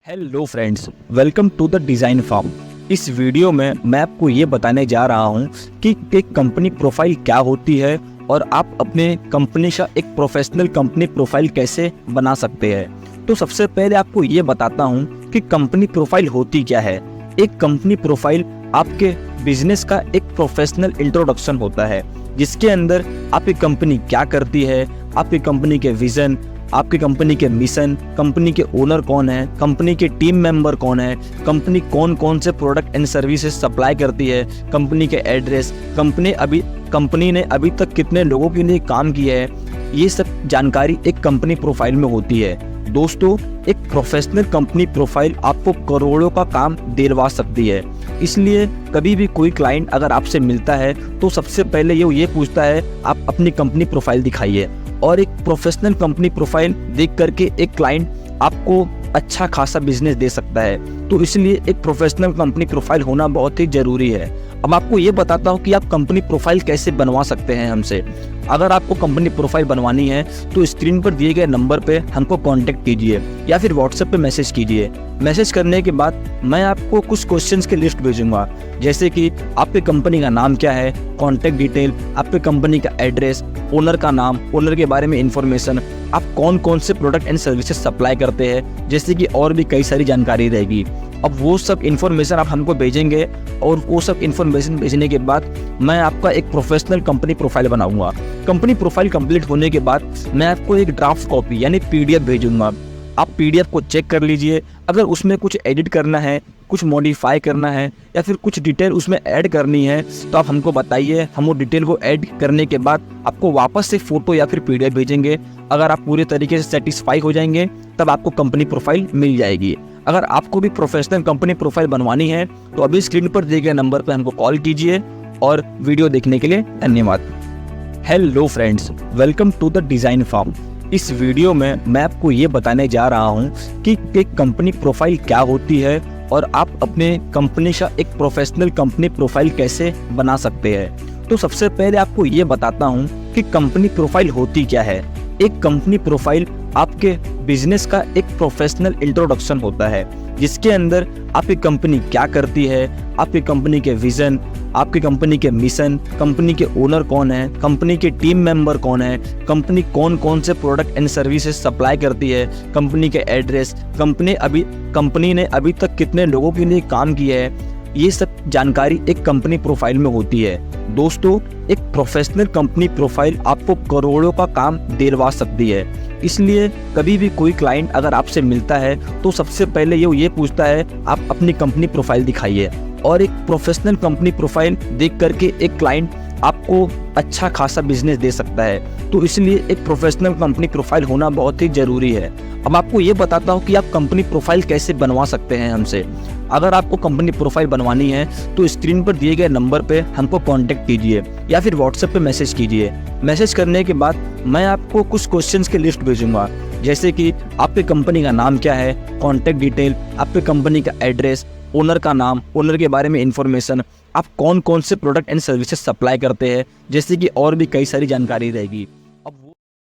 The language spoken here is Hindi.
Hello friends, welcome to the design farm. इस वीडियो में मैं आपको ये बताने जा रहा हूँ कि एक कंपनी प्रोफाइल क्या होती है और आप अपने कंपनी का एक प्रोफेशनल कंपनी प्रोफाइल कैसे बना सकते हैं। तो सबसे पहले आपको ये बताता हूँ कि कंपनी प्रोफाइल होती क्या है। एक कंपनी प्रोफाइल आपके बिजनेस का एक प्रोफेशनल इंट्रोडक्शन होता है, जिसके अंदर आपकी कंपनी क्या करती है, आपकी कंपनी के विजन, आपकी कंपनी के मिशन, कंपनी के ओनर कौन है, कंपनी के टीम मेंबर कौन है, कंपनी कौन कौन से प्रोडक्ट एंड सर्विसेज सप्लाई करती है, कंपनी के एड्रेस, कंपनी ने अभी तक कितने लोगों के लिए काम किया है, ये सब जानकारी एक कंपनी प्रोफाइल में होती है। दोस्तों, एक प्रोफेशनल कंपनी प्रोफाइल आपको करोड़ों का काम दिलवा सकती है। इसलिए कभी भी कोई क्लाइंट अगर आपसे मिलता है तो सबसे पहले ये पूछता है आप अपनी कंपनी प्रोफाइल दिखाइए। और एक प्रोफेशनल कंपनी प्रोफाइल देख करके एक क्लाइंट आपको अच्छा खासा बिजनेस दे सकता है। तो इसलिए एक प्रोफेशनल कंपनी प्रोफाइल होना बहुत ही ज़रूरी है। अब आपको ये बताता हूँ कि आप कंपनी प्रोफाइल कैसे बनवा सकते हैं हमसे। अगर आपको कंपनी प्रोफाइल बनवानी है तो स्क्रीन पर दिए गए नंबर पे हमको कांटेक्ट कीजिए या फिर व्हाट्सएप पे मैसेज कीजिए। मैसेज करने के बाद मैं आपको कुछ क्वेश्चंस की लिस्ट भेजूंगा, जैसे कि आपकी कंपनी का नाम क्या है, कॉन्टैक्ट डिटेल, आपकी कंपनी का एड्रेस, ओनर का नाम, ओनर के बारे में इंफॉर्मेशन, आप कौन कौन से प्रोडक्ट एंड सर्विसेज सप्लाई करते हैं, जैसे कि और भी कई सारी जानकारी रहेगी। अब वो सब इन्फॉर्मेशन आप हमको भेजेंगे और वो सब इन्फॉर्मेशन भेजने के बाद मैं आपका एक प्रोफेशनल कंपनी प्रोफाइल बनाऊंगा। कंपनी प्रोफाइल कंप्लीट होने के बाद मैं आपको एक ड्राफ्ट कॉपी यानी पीडीएफ भेजूंगा। आप पीडीएफ को चेक कर लीजिए। अगर उसमें कुछ एडिट करना है, कुछ मॉडिफाई करना है या फिर कुछ डिटेल उसमें ऐड करनी है तो आप हमको बताइए। हम वो डिटेल को ऐड करने के बाद आपको वापस से फ़ोटो या फिर पीडीएफ भेजेंगे। अगर आप पूरे तरीके से सेटिस्फाई हो जाएंगे तब आपको कंपनी प्रोफाइल मिल जाएगी। अगर आपको भी प्रोफेशनल कंपनी प्रोफाइल बनवानी है तो अभी स्क्रीन पर दिए गए नंबर पर हमको कॉल कीजिए। और वीडियो देखने के लिए धन्यवाद। Hello friends, welcome to the design farm. इस वीडियो में मैं आपको ये बताने जा रहा हूँ कि एक कंपनी प्रोफाइल क्या होती है और आप अपने कंपनी का एक प्रोफेशनल कंपनी प्रोफाइल कैसे बना सकते हैं। तो सबसे पहले आपको ये बताता हूँ कि कंपनी प्रोफाइल होती क्या है। एक कंपनी प्रोफाइल आपके बिजनेस का एक प्रोफेशनल इंट्रोडक्शन होता है, जिसके अंदर आपकी कंपनी क्या करती है, आपकी कंपनी के विजन, आपकी कंपनी के मिशन, कंपनी के ओनर कौन है, कंपनी के टीम मेंबर कौन है, कंपनी कौन कौन से प्रोडक्ट एंड सर्विसेज सप्लाई करती है, कंपनी के एड्रेस, कंपनी ने अभी तक कितने लोगों के लिए काम किया है, ये सब जानकारी एक कंपनी प्रोफाइल में होती है। दोस्तों, एक प्रोफेशनल कंपनी प्रोफाइल आपको करोड़ों का काम दिलवा सकती है। इसलिए कभी भी कोई क्लाइंट अगर आपसे मिलता है तो सबसे पहले ये पूछता है आप अपनी कंपनी प्रोफाइल दिखाइए। और एक प्रोफेशनल कंपनी प्रोफाइल देख करके एक क्लाइंट आपको अच्छा खासा बिजनेस दे सकता है। तो इसलिए एक प्रोफेशनल कंपनी प्रोफाइल होना बहुत ही ज़रूरी है। अब आपको ये बताता हूँ कि आप कंपनी प्रोफाइल कैसे बनवा सकते हैं हमसे। अगर आपको कंपनी प्रोफाइल बनवानी है तो स्क्रीन पर दिए गए नंबर पे हमको कांटेक्ट कीजिए या फिर व्हाट्सएप पे मैसेज कीजिए। मैसेज करने के बाद मैं आपको कुछ क्वेश्चंस की लिस्ट भेजूंगा, जैसे कि आपकी कंपनी का नाम क्या है, कॉन्टैक्ट डिटेल, आपकी कंपनी का एड्रेस, ओनर का नाम, ओनर के बारे में इंफॉर्मेशन, आप कौन कौन से प्रोडक्ट एंड सर्विसेज सप्लाई करते हैं, जैसे कि और भी कई सारी जानकारी रहेगी।